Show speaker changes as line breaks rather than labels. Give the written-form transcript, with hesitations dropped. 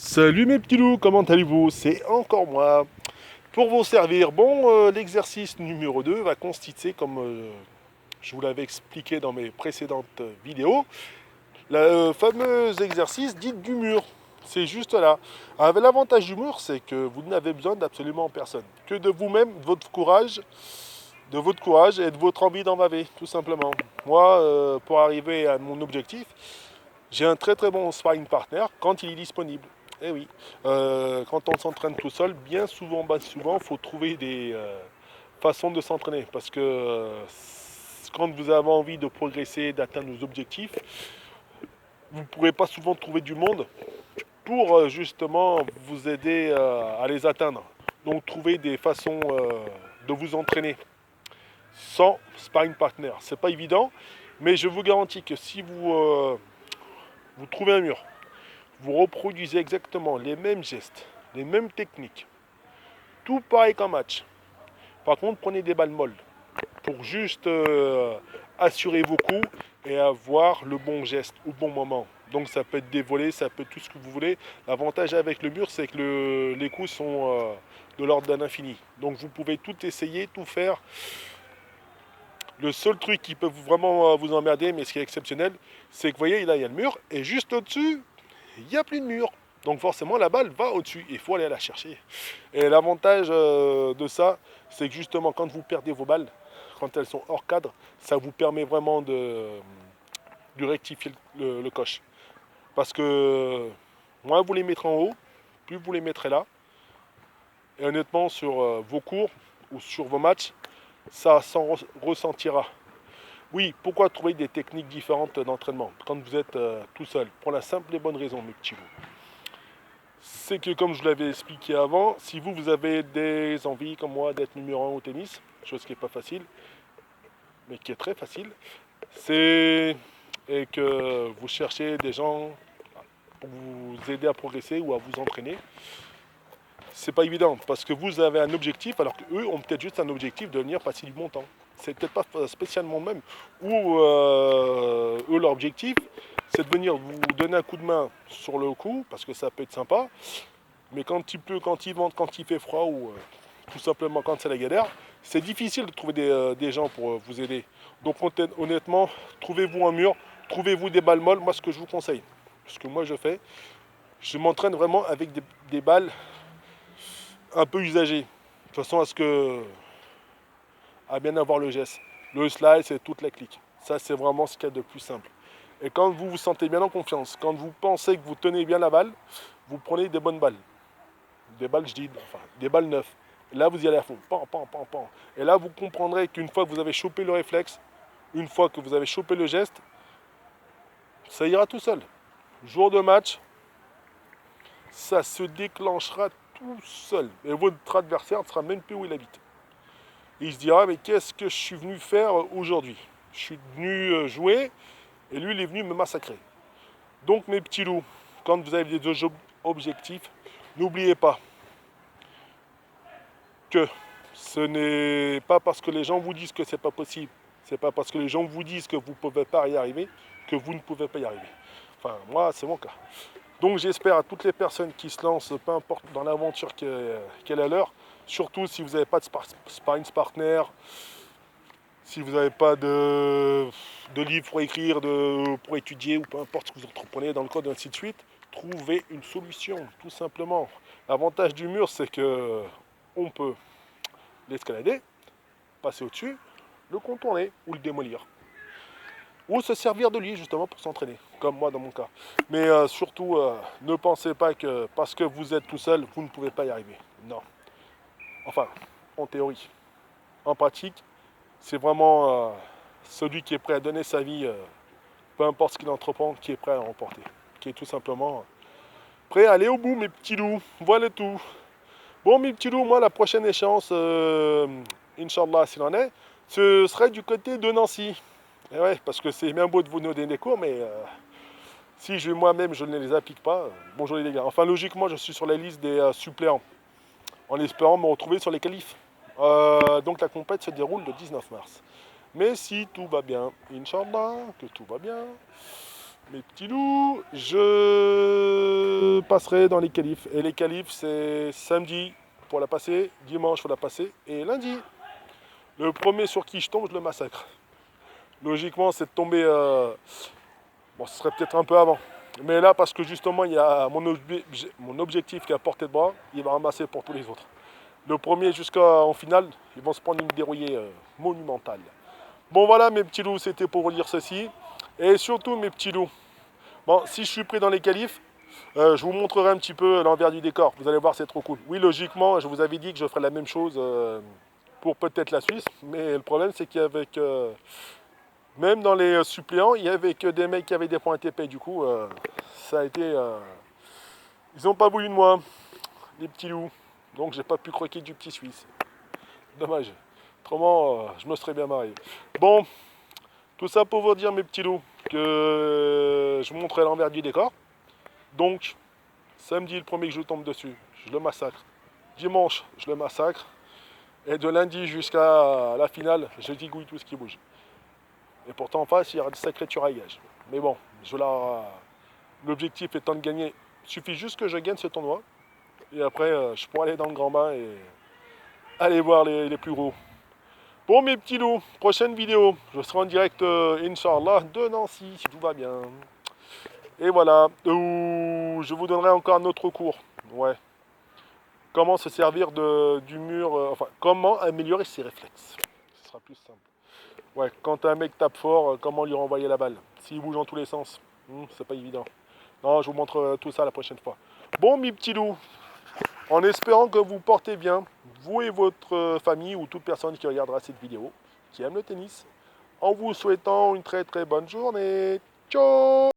Salut mes petits loups, comment allez-vous? C'est encore moi. Pour vous servir, l'exercice numéro 2 va consister, comme je vous l'avais expliqué dans mes précédentes vidéos, le fameux exercice dit du mur. C'est juste là. Avec l'avantage du mur, c'est que vous n'avez besoin d'absolument personne. Que de vous-même, de votre courage et de votre envie d'en baver, tout simplement. Moi, pour arriver à mon objectif, j'ai un très très bon sparring partner quand il est disponible. Eh oui, quand on s'entraîne tout seul, bien souvent, souvent, il faut trouver des façons de s'entraîner. Parce que quand vous avez envie de progresser, d'atteindre vos objectifs, vous ne pourrez pas souvent trouver du monde pour justement vous aider à les atteindre. Donc trouver des façons de vous entraîner sans sparring partner. C'est pas évident, mais je vous garantis que si vous trouvez un mur, vous reproduisez exactement les mêmes gestes, les mêmes techniques, tout pareil qu'en match. Par contre, prenez des balles molles pour juste assurer vos coups et avoir le bon geste au bon moment. Donc ça peut être des volets, ça peut être tout ce que vous voulez. L'avantage avec le mur, c'est que les coups sont de l'ordre d'un infini. Donc vous pouvez tout essayer, tout faire. Le seul truc qui peut vraiment vous emmerder, mais ce qui est exceptionnel, c'est que vous voyez, là il y a le mur, et juste au-dessus, il n'y a plus de mur. Donc forcément la balle va au-dessus, il faut aller la chercher. Et l'avantage de ça, c'est que justement quand vous perdez vos balles, quand elles sont hors cadre, ça vous permet vraiment de rectifier le coche. Parce que moins vous les mettrez en haut, plus vous les mettrez là. Et honnêtement, sur vos cours ou sur vos matchs, ça s'en ressentira. Oui, pourquoi trouver des techniques différentes d'entraînement quand vous êtes tout seul? Pour la simple et bonne raison, mes petits loups. C'est que comme je vous l'avais expliqué avant, si vous avez des envies comme moi d'être numéro un au tennis, chose qui n'est pas facile, mais qui est très facile, c'est et que vous cherchez des gens pour vous aider à progresser ou à vous entraîner, c'est pas évident parce que vous avez un objectif alors qu'eux ont peut-être juste un objectif de venir passer du bon temps. C'est peut-être pas spécialement le même. Ou eux, leur objectif, c'est de venir vous donner un coup de main sur le coup parce que ça peut être sympa. Mais quand il pleut, quand il vente, quand il fait froid ou tout simplement quand c'est la galère, c'est difficile de trouver des gens pour vous aider. Donc honnêtement, trouvez-vous un mur, trouvez-vous des balles molles. Moi, ce que je vous conseille, ce que moi je fais, je m'entraîne vraiment avec des balles un peu usagées, de façon à ce que à bien avoir le geste. Le slide, c'est toute la clique. Ça, c'est vraiment ce qu'il y a de plus simple. Et quand vous vous sentez bien en confiance, quand vous pensez que vous tenez bien la balle, vous prenez des bonnes balles. Des balles, je dis, enfin, des balles neuves. Et là, vous y allez à fond. Pan, pan, pan, pan. Et là, vous comprendrez qu'une fois que vous avez chopé le réflexe, une fois que vous avez chopé le geste, ça ira tout seul. Jour de match, ça se déclenchera tout seul. Et votre adversaire ne sera même plus où il habite. Et il se dira, mais qu'est-ce que je suis venu faire aujourd'hui? Je suis venu jouer et lui, il est venu me massacrer. Donc, mes petits loups, quand vous avez des objectifs, n'oubliez pas que ce n'est pas parce que les gens vous disent que c'est pas possible, c'est pas parce que les gens vous disent que vous ne pouvez pas y arriver, que vous ne pouvez pas y arriver. Enfin, moi, c'est mon cas. Donc j'espère à toutes les personnes qui se lancent, peu importe dans l'aventure qu'elle est à l'heure, surtout si vous n'avez pas de sparring partner, si vous n'avez pas de livre pour écrire, pour étudier, ou peu importe ce que vous entreprenez dans le code, ainsi de suite, trouvez une solution, tout simplement. L'avantage du mur, c'est que on peut l'escalader, passer au-dessus, le contourner ou le démolir. Ou se servir de lui justement pour s'entraîner, comme moi dans mon cas. Mais surtout, ne pensez pas que parce que vous êtes tout seul, vous ne pouvez pas y arriver. Non. Enfin, en théorie. En pratique, c'est vraiment celui qui est prêt à donner sa vie, peu importe ce qu'il entreprend, qui est prêt à remporter. Qui est tout simplement prêt à aller au bout, mes petits loups. Voilà tout. Bon, mes petits loups, moi, la prochaine échéance, Inch'Allah, s'il en est, ce serait du côté de Nancy. Et ouais, parce que c'est bien beau de vous donner des cours, mais si moi-même je ne les applique pas, bonjour les gars. Enfin, logiquement, je suis sur la liste des suppléants, en espérant me retrouver sur les qualifs. Donc la compète se déroule le 19 mars. Mais si tout va bien, Inch'Allah, que tout va bien, mes petits loups, je passerai dans les qualifs. Et les qualifs, c'est samedi pour la passer, dimanche pour la passer, et lundi. Le premier sur qui je tombe, je le massacre. Logiquement, c'est de tomber... bon, ce serait peut-être un peu avant. Mais là, parce que justement, il y a mon objectif qui est à portée de bras, il va ramasser pour tous les autres. Le premier jusqu'en finale, ils vont se prendre une dérouillée monumentale. Bon voilà mes petits loups, c'était pour vous dire ceci. Et surtout mes petits loups, bon, si je suis pris dans les qualifs, je vous montrerai un petit peu l'envers du décor. Vous allez voir, c'est trop cool. Oui, logiquement, je vous avais dit que je ferais la même chose pour peut-être la Suisse. Mais le problème, c'est qu'avec... même dans les suppléants, il y avait que des mecs qui avaient des points TP. Du coup, ça a été... ils n'ont pas voulu de moi, les petits loups. Donc, j'ai pas pu croquer du petit Suisse. Dommage. Autrement, je me serais bien marié. Bon, tout ça pour vous dire, mes petits loups, que je vous montrerai l'envers du décor. Donc, samedi, le premier que je tombe dessus, je le massacre. Dimanche, je le massacre. Et de lundi jusqu'à la finale, je digouille tout ce qui bouge. Et pourtant, en face, il y aura de sacrés tueurs à gages. Mais bon, l'objectif étant de gagner, il suffit juste que je gagne ce tournoi. Et après, je pourrai aller dans le grand bain et aller voir les plus gros. Bon mes petits loups, prochaine vidéo, je serai en direct Inch'Allah de Nancy, si tout va bien. Et voilà, je vous donnerai encore un autre cours. Ouais. Comment se servir du mur, enfin, comment améliorer ses réflexes. Ce sera plus simple. Ouais, quand un mec tape fort, comment lui renvoyer la balle. S'il bouge dans tous les sens, c'est pas évident. Non, je vous montre tout ça la prochaine fois. Bon mes petits loups, en espérant que vous portez bien, vous et votre famille ou toute personne qui regardera cette vidéo, qui aime le tennis, en vous souhaitant une très très bonne journée. Ciao!